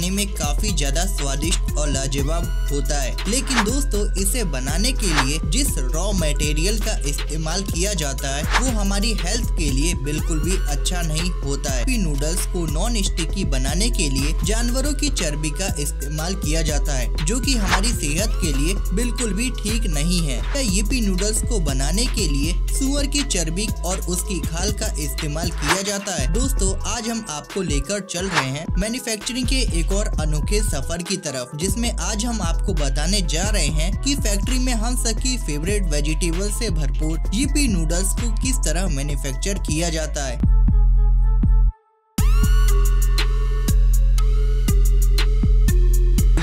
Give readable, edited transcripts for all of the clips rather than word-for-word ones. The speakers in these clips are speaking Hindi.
खाने में काफी ज्यादा स्वादिष्ट और लाजवाब होता है। लेकिन दोस्तों इसे बनाने के लिए जिस रॉ मटेरियल का इस्तेमाल किया जाता है वो हमारी हेल्थ के लिए बिल्कुल भी अच्छा नहीं होता है। यीपी नूडल्स को नॉन स्टिकी बनाने के लिए जानवरों की चर्बी का इस्तेमाल किया जाता है, जो कि हमारी सेहत के लिए बिल्कुल भी ठीक नहीं है। यीपी नूडल्स को बनाने के लिए सूअर की चर्बी और उसकी खाल का इस्तेमाल किया जाता है। दोस्तों आज हम आपको लेकर चल रहे हैं मैन्युफैक्चरिंग के एक और अनोखे सफर की तरफ, जिसमें आज हम आपको बताने जा रहे हैं कि फैक्ट्री में हम सबकी फेवरेट वेजिटेबल से भरपूर यीपी नूडल्स को किस तरह मैन्युफैक्चर किया जाता है।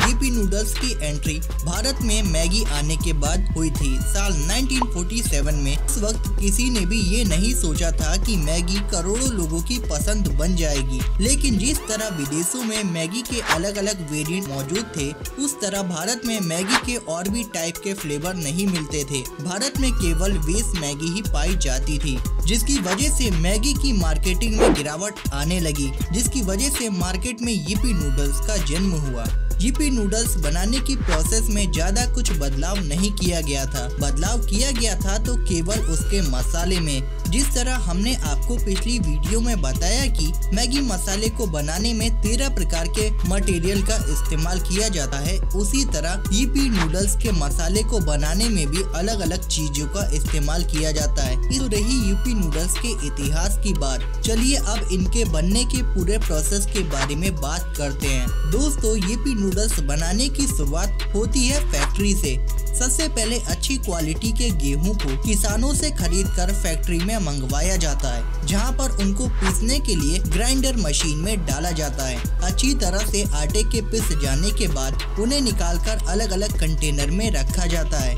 यीपी नूडल्स की एंट्री भारत में मैगी आने के बाद हुई थी साल 1947 में। उस वक्त किसी ने भी ये नहीं सोचा था कि मैगी करोड़ों लोगों की पसंद बन जाएगी। लेकिन जिस तरह विदेशों में मैगी के अलग अलग वेरिएंट मौजूद थे, उस तरह भारत में मैगी के और भी टाइप के फ्लेवर नहीं मिलते थे। भारत में केवल वेज मैगी ही पाई जाती थी, जिसकी वजह से मैगी की मार्केटिंग में गिरावट आने लगी, जिसकी वजह से मार्केट में यीपी नूडल्स का जन्म हुआ। यीपी नूडल्स बनाने की प्रोसेस में ज्यादा कुछ बदलाव नहीं किया गया था। बदलाव किया गया था तो केवल उसके मसाले में। जिस तरह हमने आपको पिछली वीडियो में बताया कि मैगी मसाले को बनाने में 13 प्रकार के मटेरियल का इस्तेमाल किया जाता है, उसी तरह यीपी नूडल्स के मसाले को बनाने में भी अलग अलग चीजों का इस्तेमाल किया जाता है। इस रही यीपी नूडल्स के इतिहास की बात। चलिए अब इनके बनने के पूरे प्रोसेस के बारे में बात करते हैं। दोस्तों यीपी नूडल्स बनाने की शुरुआत होती है फैक्ट्री से। सबसे पहले अच्छी क्वालिटी के गेहूं को किसानों से खरीदकर फैक्ट्री में मंगवाया जाता है, जहां पर उनको पीसने के लिए ग्राइंडर मशीन में डाला जाता है। अच्छी तरह से आटे के पिस जाने के बाद उन्हें निकालकर अलग अलग कंटेनर में रखा जाता है।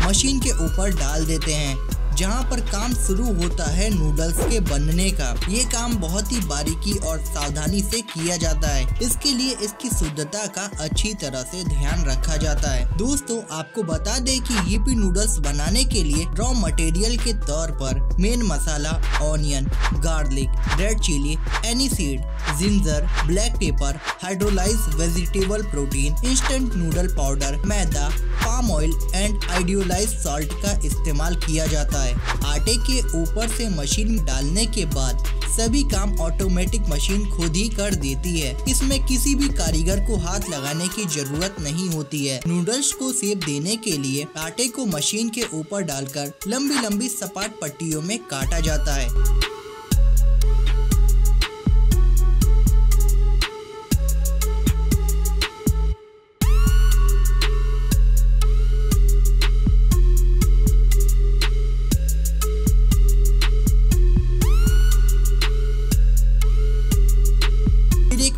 मशीन के ऊपर डाल देते हैं, जहां पर काम शुरू होता है नूडल्स के बनने का। ये काम बहुत ही बारीकी और सावधानी से किया जाता है। इसके लिए इसकी शुद्धता का अच्छी तरह से ध्यान रखा जाता है। दोस्तों आपको बता दें कि यीपी नूडल्स बनाने के लिए रॉ मटेरियल के तौर पर main masala onion, garlic, red chilli, aniseed, ginger, black pepper, hydrolysed vegetable protein, instant noodle powder, maida, palm oil and iodised salt का इस्तेमाल किया जाता है। आटे के ऊपर से मशीन में डालने के बाद सभी काम ऑटोमेटिक मशीन खुद ही कर देती है। इसमें किसी भी कारीगर को हाथ लगाने की जरूरत नहीं होती है। नूडल्स को शेप देने के लिए आटे को मशीन के ऊपर डालकर लंबी लंबी सपाट पट्टियों में काटा जाता है।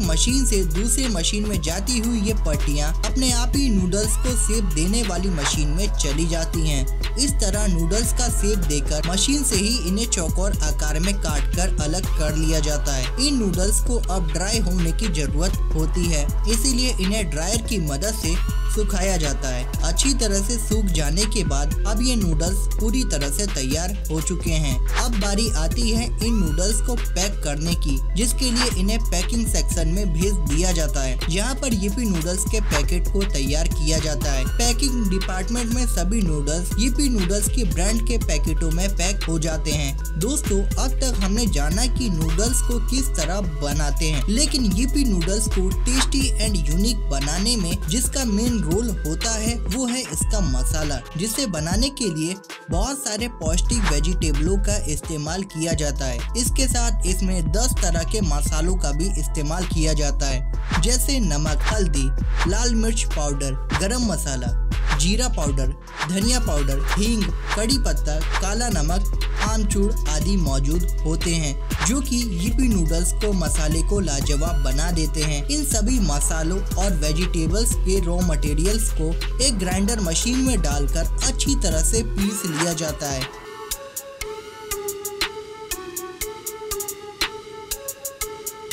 मशीन से दूसरे मशीन में जाती हुई ये पट्टियां अपने आप ही नूडल्स को शेप देने वाली मशीन में चली जाती हैं। इस तरह नूडल्स का शेप देकर मशीन से ही इन्हें चौकोर आकार में काटकर अलग कर लिया जाता है। इन नूडल्स को अब ड्राई होने की जरूरत होती है, इसीलिए इन्हें ड्रायर की मदद से सुखाया जाता है। अच्छी तरह से सूख जाने के बाद अब ये नूडल्स पूरी तरह से तैयार हो चुके हैं। अब बारी आती है इन नूडल्स को पैक करने की, जिसके लिए इन्हें पैकिंग सेक्शन में भेज दिया जाता है, जहां पर यीपी नूडल्स के पैकेट को तैयार किया जाता है। पैकिंग डिपार्टमेंट में सभी नूडल्स यीपी नूडल्स की ब्रांड के पैकेटों में पैक हो जाते हैं। दोस्तों अब तक हमने जाना कि नूडल्स को किस तरह बनाते हैं, लेकिन यीपी नूडल्स को टेस्टी एंड यूनिक बनाने में जिसका मेन रोल होता है वो है इसका मसाला, जिसे बनाने के लिए बहुत सारे पौष्टिक वेजिटेबलों का इस्तेमाल किया जाता है। इसके साथ इसमें 10 तरह के मसालों का भी इस्तेमाल किया जाता है, जैसे नमक, हल्दी, लाल मिर्च पाउडर, गरम मसाला, जीरा पाउडर, धनिया पाउडर, हींग, कड़ी पत्ता, काला नमक, आमचूर आदि मौजूद होते हैं, जो कि यीपी नूडल्स को मसाले को लाजवाब बना देते हैं। इन सभी मसालों और वेजिटेबल्स के रॉ मटेरियल्स को एक ग्राइंडर मशीन में डालकर अच्छी तरह से पीस लिया जाता है।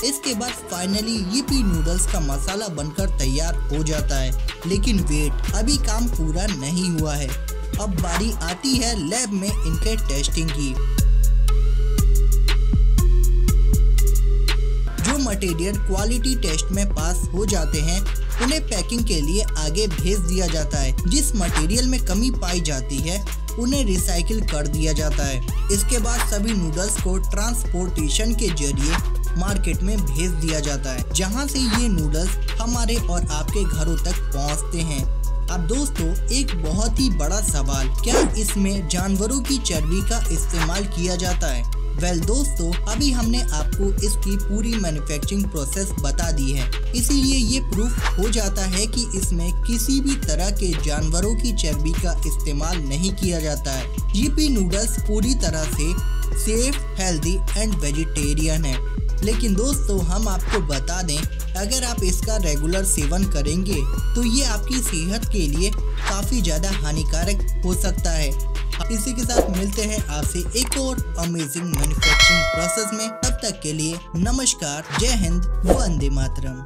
इसके बाद फाइनली यीपी नूडल्स का मसाला बनकर तैयार हो जाता है। लेकिन वेट, अभी काम पूरा नहीं हुआ है। अब बारी आती है लैब में इनके टेस्टिंग की। जो मटेरियल क्वालिटी टेस्ट में पास हो जाते हैं उन्हें पैकिंग के लिए आगे भेज दिया जाता है। जिस मटेरियल में कमी पाई जाती है उन्हें रिसाइकिल कर दिया जाता है। इसके बाद सभी नूडल्स को ट्रांसपोर्टेशन के जरिए मार्केट में भेज दिया जाता है, जहां से ये नूडल्स हमारे और आपके घरों तक पहुंचते हैं। अब दोस्तों एक बहुत ही बड़ा सवाल, क्या इसमें जानवरों की चर्बी का इस्तेमाल किया जाता है? वेल दोस्तों, अभी हमने आपको इसकी पूरी मैन्युफैक्चरिंग प्रोसेस बता दी है, इसीलिए ये प्रूफ हो जाता है कि इसमें किसी भी तरह के जानवरों की चर्बी का इस्तेमाल नहीं किया जाता है। यिप्पी नूडल्स पूरी तरह से सेफ, हेल्दी एंड वेजिटेरियन है। लेकिन दोस्तों हम आपको बता दें, अगर आप इसका रेगुलर सेवन करेंगे तो ये आपकी सेहत के लिए काफ़ी ज़्यादा हानिकारक हो सकता है। इसी के साथ मिलते हैं आपसे एक और अमेजिंग मैन्युफैक्चरिंग प्रोसेस में। तब तक के लिए नमस्कार, जय हिंद, वंदे मातरम।